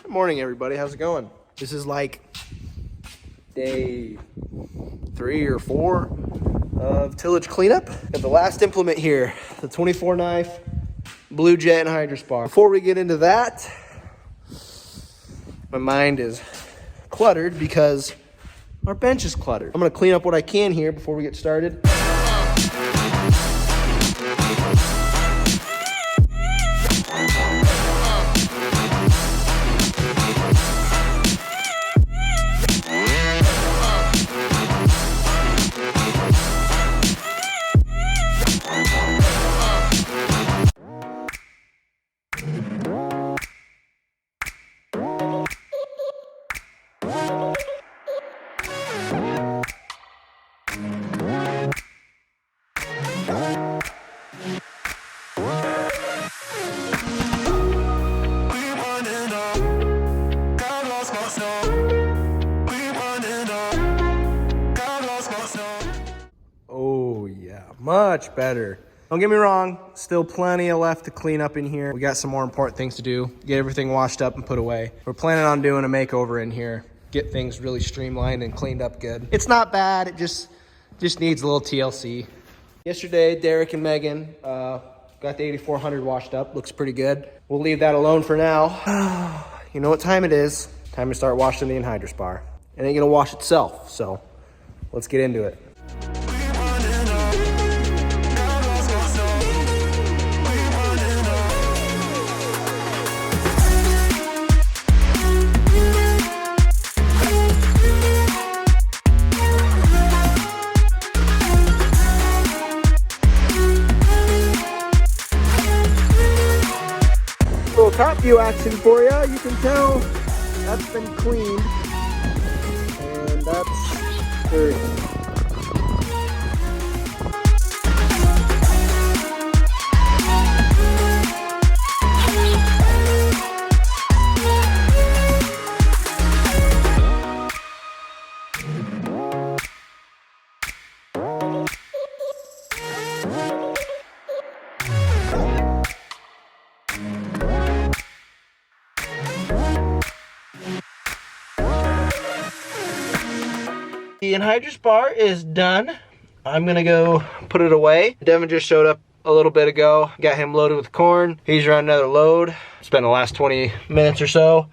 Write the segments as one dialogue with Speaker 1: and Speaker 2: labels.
Speaker 1: Good morning, everybody. How's it going? This is like day 3 or 4 of tillage cleanup. Got the last implement here, the 24 knife Blue Jet anhydrous bar. Before we get into that, my mind is cluttered because our bench is cluttered. I'm gonna clean up what I can here before we get started. Oh yeah, much better. Don't get me wrong, still plenty of left to clean up in here. We got some more important things to do. Get everything washed up and put away. We're planning on doing a makeover in here. Get things really streamlined and cleaned up good. It's not bad, it just needs a little TLC. Yesterday, Derek and Megan got the 8400 washed up. Looks pretty good. We'll leave that alone for now. You know what time it is. Time to start washing the anhydrous bar. It ain't gonna wash itself, so let's get into it. Little top view action for you. You can tell that's been cleaned and that's dirty. The anhydrous bar is done. I'm gonna go put it away. Devin just showed up a little bit ago. Got him loaded with corn. He's running another load. Spent the last 20 minutes or so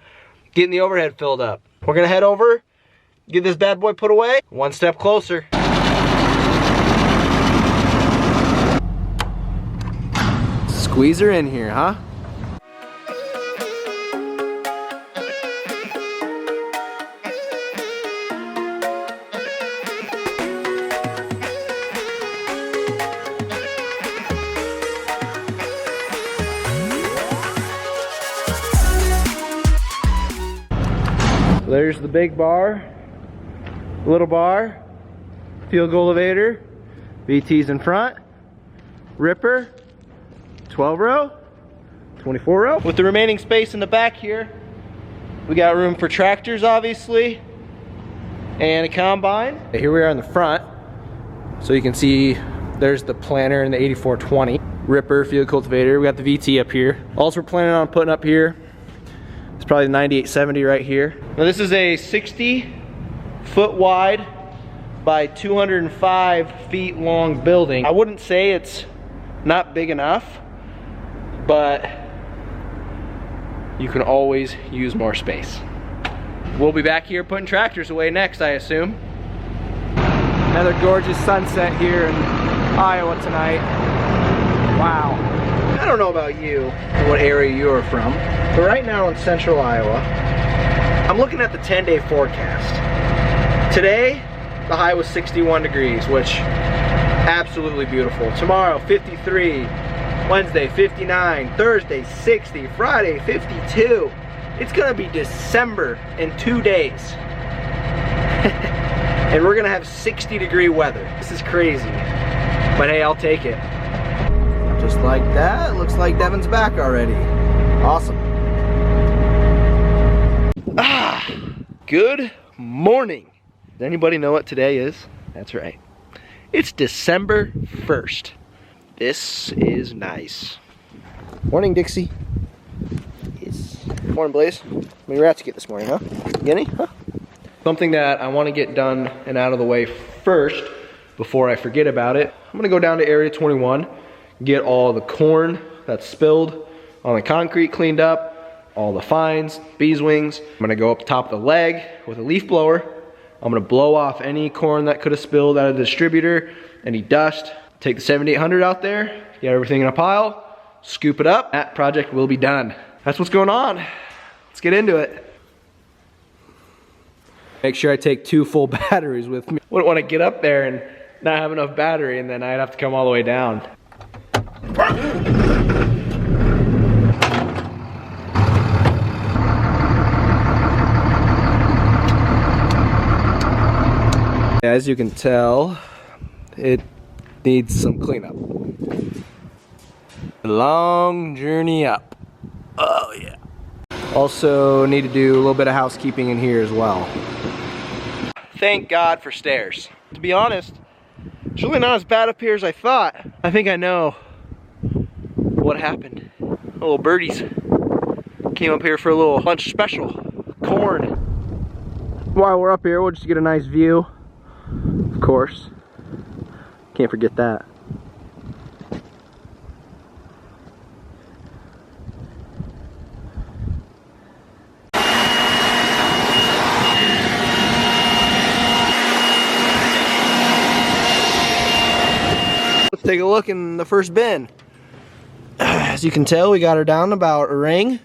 Speaker 1: getting the overhead filled up. We're gonna head over, get this bad boy put away. One step closer. Squeeze her in here, huh? There's the big bar, little bar, field goal elevator, VT's in front, ripper, 12 row, 24 row. With the remaining space in the back here, we got room for tractors obviously, and a combine. Here we are in the front, so you can see there's the planter and the 8420. Ripper, field cultivator, we got the VT up here. Also we're planning on putting up here, it's probably the 9870 right here. Now this is a 60-foot wide by 205 feet long building. I wouldn't say it's not big enough, but you can always use more space. We'll be back here putting tractors away next, I assume. Another gorgeous sunset here in Iowa tonight. Wow. I don't know about you, what area you are from, but right now in central Iowa, I'm looking at the 10-day forecast. Today, the high was 61 degrees, which absolutely beautiful. Tomorrow, 53. Wednesday, 59. Thursday, 60. Friday, 52. It's gonna be December in 2 days. And we're gonna have 60-degree weather. This is crazy. But hey, I'll take it. Just like that, looks like Devin's back already. Awesome. Good morning. Does anybody know what today is? That's right. It's December 1st. This is nice. Morning, Dixie. Yes. Morning, Blaze. How many rats you get this morning, huh? Guinea, huh? Something that I want to get done and out of the way first before I forget about it. I'm gonna go down to area 21, get all the corn that's spilled on the concrete cleaned up, all the fines, bees wings. I'm gonna go up the top of the leg with a leaf blower. I'm gonna blow off any corn that could have spilled out of the distributor, any dust. Take the 7800 out there, get everything in a pile, scoop it up. That project will be done. That's what's going on. Let's get into it. Make sure I take 2 full batteries with me. Wouldn't want to get up there and not have enough battery and then I'd have to come all the way down. As you can tell, it needs some cleanup. A long journey up. Oh yeah. Also need to do a little bit of housekeeping in here as well. Thank God for stairs. To be honest, it's really not as bad up here as I thought. I think I know what happened. Little birdies came up here for a little lunch special. Corn. While we're up here, we'll just get a nice view. Of course. Can't forget that. Let's take a look in the first bin. As you can tell, we got her down about a ring.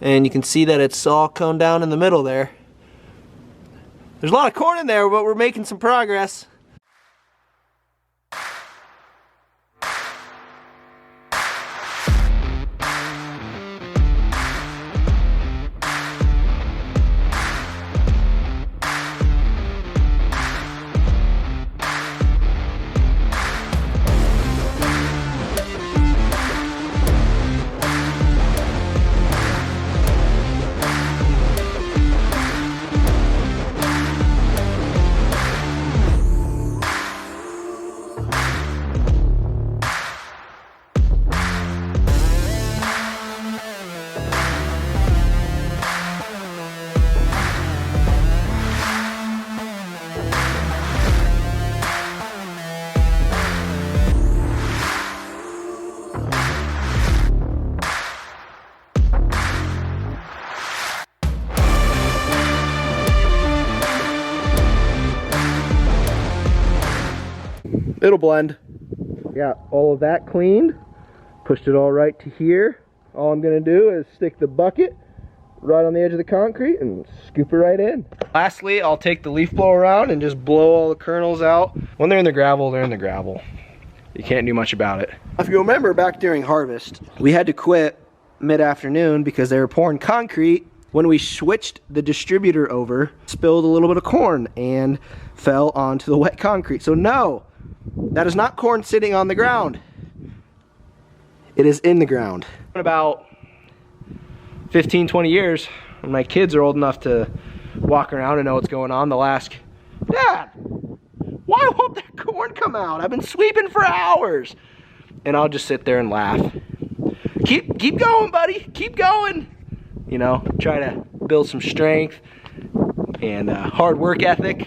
Speaker 1: And you can see that it's all coned down in the middle there. There's a lot of corn in there, but we're making some progress. It'll blend. Got all of that cleaned. Pushed it all right to here. All I'm gonna do is stick the bucket right on the edge of the concrete and scoop it right in. Lastly, I'll take the leaf blower around and just blow all the kernels out. When they're in the gravel, they're in the gravel. You can't do much about it. If you remember back during harvest, we had to quit mid-afternoon because they were pouring concrete. When we switched the distributor over, spilled a little bit of corn and fell onto the wet concrete. So no, that is not corn sitting on the ground. It is in the ground. In about 15, 20 years, when my kids are old enough to walk around and know what's going on, they'll ask, Dad, why won't that corn come out? I've been sweeping for hours. And I'll just sit there and laugh. Keep going, buddy, keep going. You know, try to build some strength and hard work ethic.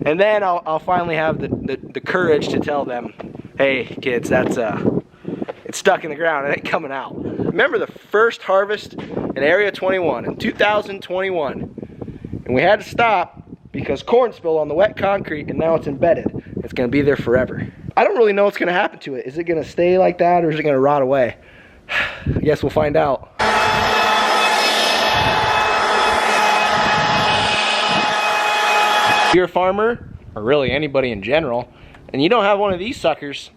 Speaker 1: And then I'll finally have the courage to tell them, hey kids, that's it's stuck in the ground, it ain't coming out. Remember the first harvest in Area 21 in 2021, and we had to stop because corn spilled on the wet concrete and now it's embedded. It's gonna be there forever. I don't really know what's gonna happen to it. Is it gonna stay like that or is it gonna rot away? I guess we'll find out. If you're a farmer, or really anybody in general, and you don't have one of these suckers,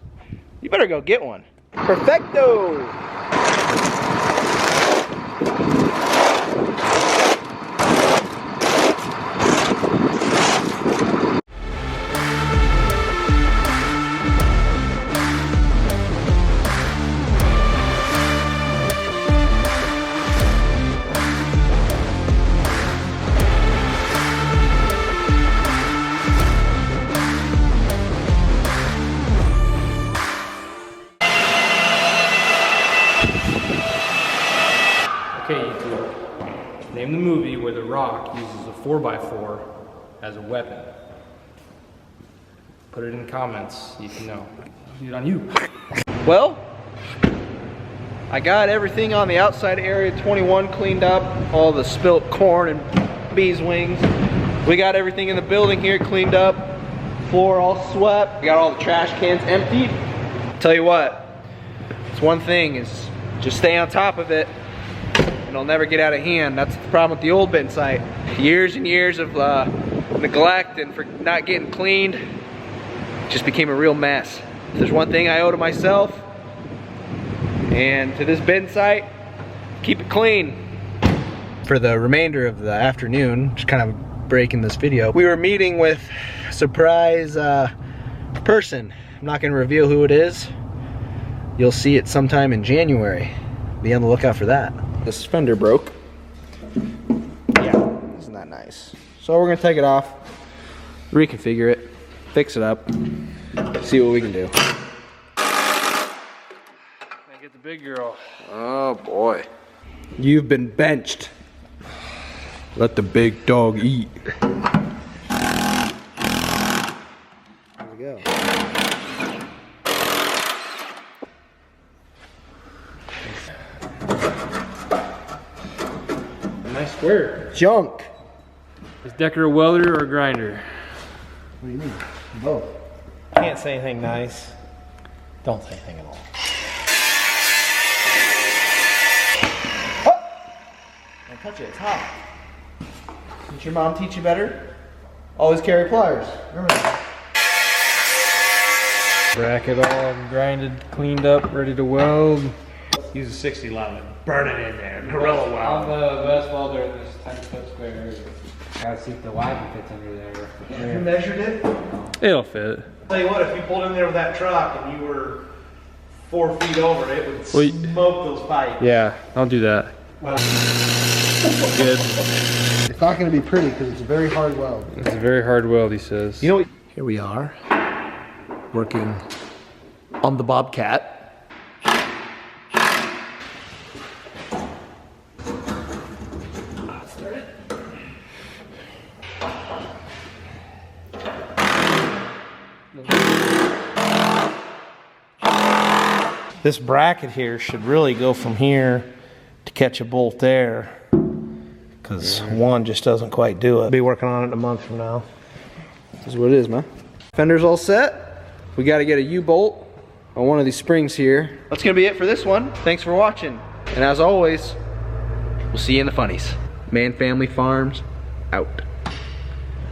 Speaker 1: you better go get one. Perfecto!
Speaker 2: Name the movie where The Rock uses a 4x4 as a weapon. Put it in the comments, you can know. I'll do it on you.
Speaker 1: Well, I got everything on the outside area 21 cleaned up, all the spilt corn and bees wings. We got everything in the building here cleaned up, floor all swept. We got all the trash cans emptied. Tell you what, it's one thing is just stay on top of it and it'll never get out of hand. That's the problem with the old bin site. Years and years of neglect and for not getting cleaned, just became a real mess. If there's one thing I owe to myself and to this bin site, keep it clean. For the remainder of the afternoon, just kind of breaking this video, we were meeting with a surprise person. I'm not gonna reveal who it is. You'll see it sometime in January. Be on the lookout for that. This fender broke. Yeah, isn't that nice? So we're gonna take it off, reconfigure it, fix it up, see what we can do.
Speaker 2: Get the big girl.
Speaker 1: Oh boy. You've been benched. Let the big dog eat. There we go.
Speaker 2: Nice square.
Speaker 1: Junk.
Speaker 2: Is Decker a welder or a grinder?
Speaker 1: What do you mean? Both.
Speaker 3: Can't say anything nice. Don't say anything at all.
Speaker 1: Don't touch it, it's hot. Didn't your mom teach you better? Always carry pliers. Remember that.
Speaker 2: Bracket all grinded, cleaned up, ready to weld.
Speaker 3: Use a 6011. Burn it in there. Gorilla
Speaker 4: I'm
Speaker 3: weld.
Speaker 4: the best welder in this 10-foot square area. Gotta see if the wagon fits under there.
Speaker 1: You measured it?
Speaker 2: It'll fit.
Speaker 3: Tell you what, if you pulled in there with that truck and you were 4 feet over it, would
Speaker 2: Well,
Speaker 3: smoke those pipes.
Speaker 2: Yeah, I'll do that.
Speaker 3: Well,
Speaker 2: Good.
Speaker 1: It's not going to be pretty because it's a very hard weld.
Speaker 2: It's a very hard weld, he says.
Speaker 1: You know what?
Speaker 3: here we are, working on the Bobcat. This bracket here should really go from here to catch a bolt there, because one just doesn't quite do it. Be working on it a month from now.
Speaker 1: This is what it is, man. Fender's all set. We got to get a U-bolt on one of these springs here. That's going to be it for this one. Thanks for watching. And as always, we'll see you in the funnies. Man Family Farms, out.